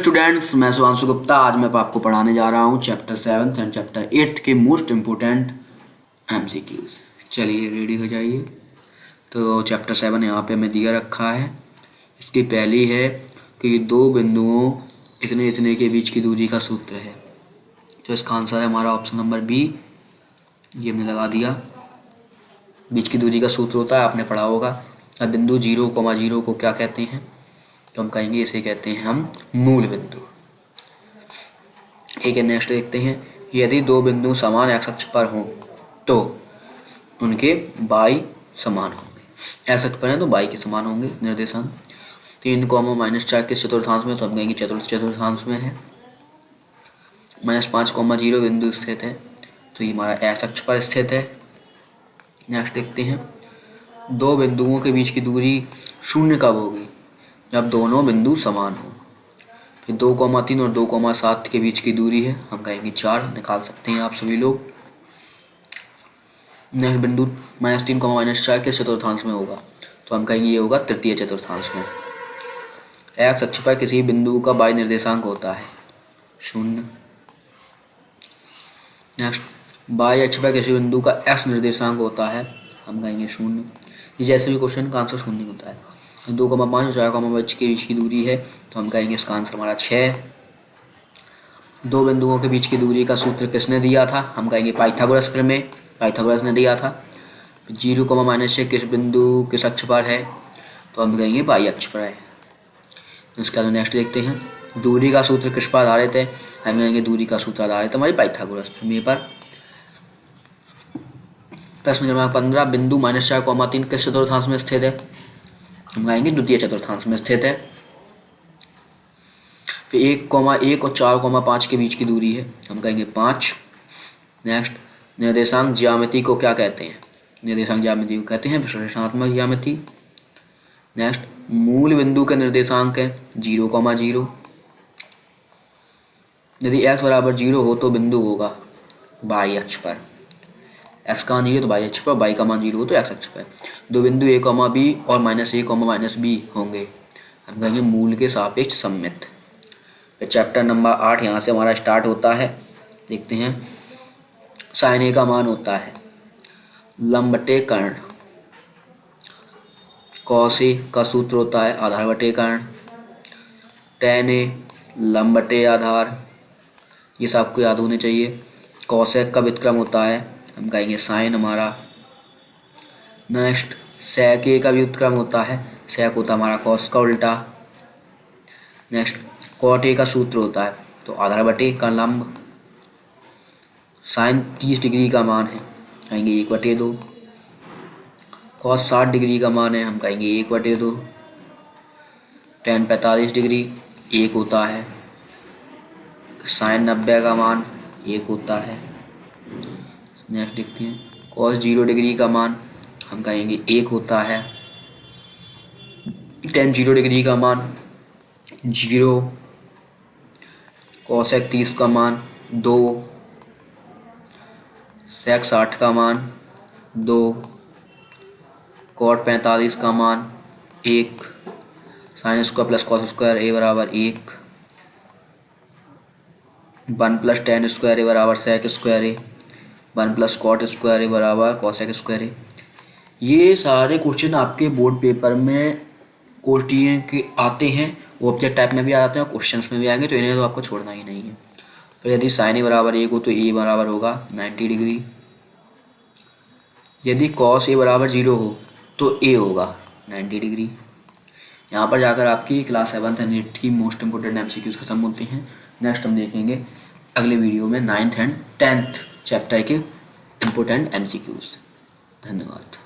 Students, मैं सुभांशु गुप्ता। आज मैं आपको पढ़ाने जा रहा हूँ चैप्टर 7 एंड चैप्टर 8 के मोस्ट इम्पोर्टेंट एमसीक्यूज। चलिए रेडी हो जाइए। तो चैप्टर 7 यहाँ पे हमें दिया रखा है। इसकी पहली है कि दो बिंदुओं इतने इतने के बीच की दूरी का सूत्र है। तो इसका आंसर है हमारा ऑप्शन नंबर बी। ये हमने लगा दिया। बीच की दूरी का सूत्र होता है, आपने पढ़ा होगा। अब बिंदु 0,0 को क्या कहते हैं? तो हम कहेंगे इसे कहते हैं हम मूल बिंदु। ठीक है, नेक्स्ट देखते हैं। यदि दो बिंदु समान एक्स अक्ष पर हों तो उनके बाई समान होंगे। एक्स अक्ष पर हैं तो बाई के समान होंगे निर्देशांक। 3,-4 के चतुर्थांश में, तो हम कहेंगे चतुर्थांश में है। -5,0 बिंदु स्थित है, तो ये हमारा एक्स अक्ष पर स्थित है। नेक्स्ट देखते हैं। दो बिंदुओं के बीच की दूरी शून्य कब होगी? जब दोनों बिंदु समान हो। फिर 2,3 और 2,7 के बीच की दूरी है, हम कहेंगे 4। निकाल सकते हैं आप सभी लोग। नेक्स्ट बिंदु -3, -4 के चतुर्थांश में होगा, तो हम कहेंगे ये होगा तृतीय चतुर्थांश में। एक्स अक्ष पर किसी बिंदु का बाई निर्देशांक होता है 0। नेक्स्ट बाई अक्ष पर किसी बिंदु का एक्स निर्देशांक होता है, हम कहेंगे 0। ये जैसे भी क्वेश्चन का आंसर 0 होता है। 2,5 और 4,5 के बीच की दूरी है, तो हम कहेंगे इसका आंसर हमारा 6। दो बिंदुओं के बीच की दूरी का सूत्र किसने दिया था? हम कहेंगे पाइथागोरस प्रमेय, पाइथागोरस ने दिया था। 0,-6 किस बिंदु किस अक्ष पर है? तो हम कहेंगे बाई अक्ष पर है। इसका तो नेक्स्ट देखते हैं। दूरी का सूत्र किस पर आधारित है? हम कहेंगे दूरी का सूत्र आधारित हमारी पाइथागोरस प्रमेय पर। प्रश्न क्रमांक 15। बिंदु -4,3 किस चतुर्थांश में स्थित है? हम कहेंगे द्वितीय चतुर्थांश में स्थित है। 1,1 और 4,5 के बीच की दूरी है, हम कहेंगे 5। नेक्स्ट निर्देशांक ज्यामिति को क्या कहते हैं? निर्देशांक ज्यामिति को कहते हैं विश्लेषणात्मक ज्यामिति। नेक्स्ट मूल बिंदु के निर्देशांक है 0,0। यदि x बराबर 0 हो तो बिंदु होगा बाई अक्ष पर। x का मान 0 तो बाई अक्ष पर, बाई का मान 0 हो तो x अक्ष पर। दो बिंदु a, b और -a, -b होंगे, हम कहेंगे मूल के सापेक्ष सममित। चैप्टर नंबर 8 यहाँ से हमारा स्टार्ट होता है। देखते हैं। साइन ए का मान होता है लंब बटे कर्ण। कॉस ए का सूत्र होता है आधार बटे कर्ण। tan ए लंब बटे आधार, ये सब आपको याद होने चाहिए। कॉसेक का व्युत्क्रम होता है, हम कहेंगे साइन हमारा। नेक्स्ट सेक ए का व्युत्क्रम होता है, सेक होता है हमारा कॉस का उल्टा। नेक्स्ट कॉट ए का सूत्र होता है तो आधार बटे का लंब। साइन 30 डिग्री का मान है, कहेंगे 1/2। कॉस 60 डिग्री का मान है, हम कहेंगे 1/2। tan 45 डिग्री 1 होता है। साइन 90 का मान 1 होता है। नेक्स्ट देखते हैं। कॉस 0 डिग्री का मान हम कहेंगे 1 होता है। tan 0 डिग्री का मान 0। कॉसेक 30 का मान 2। सेक 60 का मान 2। कॉट 45 का मान 1। Sine square plus cos square A बराबर 1। 1 + tan स्क्वायर ए बराबर sec square A. 1 + cot square A बराबर कॉसेक स्क्वायर ए। ये सारे क्वेश्चन आपके बोर्ड पेपर में क्वेश्चन के आते हैं, वो ऑब्जेक्ट टाइप में भी आ जाते हैं और क्वेश्चंस में भी आएंगे, तो इन्हें तो आपको छोड़ना ही नहीं है। फिर यदि साइन ए बराबर 1 हो तो ए बराबर होगा 90 डिग्री। यदि कॉस ए बराबर 0 हो तो ए होगा 90 डिग्री। यहाँ पर जाकर आपकी क्लास 7th एंड 8th की मोस्ट इंपोर्टेंट एमसीक्यूज खत्म होती हैं। नेक्स्ट हम देखेंगे अगले वीडियो में 9th एंड 10th चैप्टर के इम्पोर्टेंट एमसीक्यूज। धन्यवाद।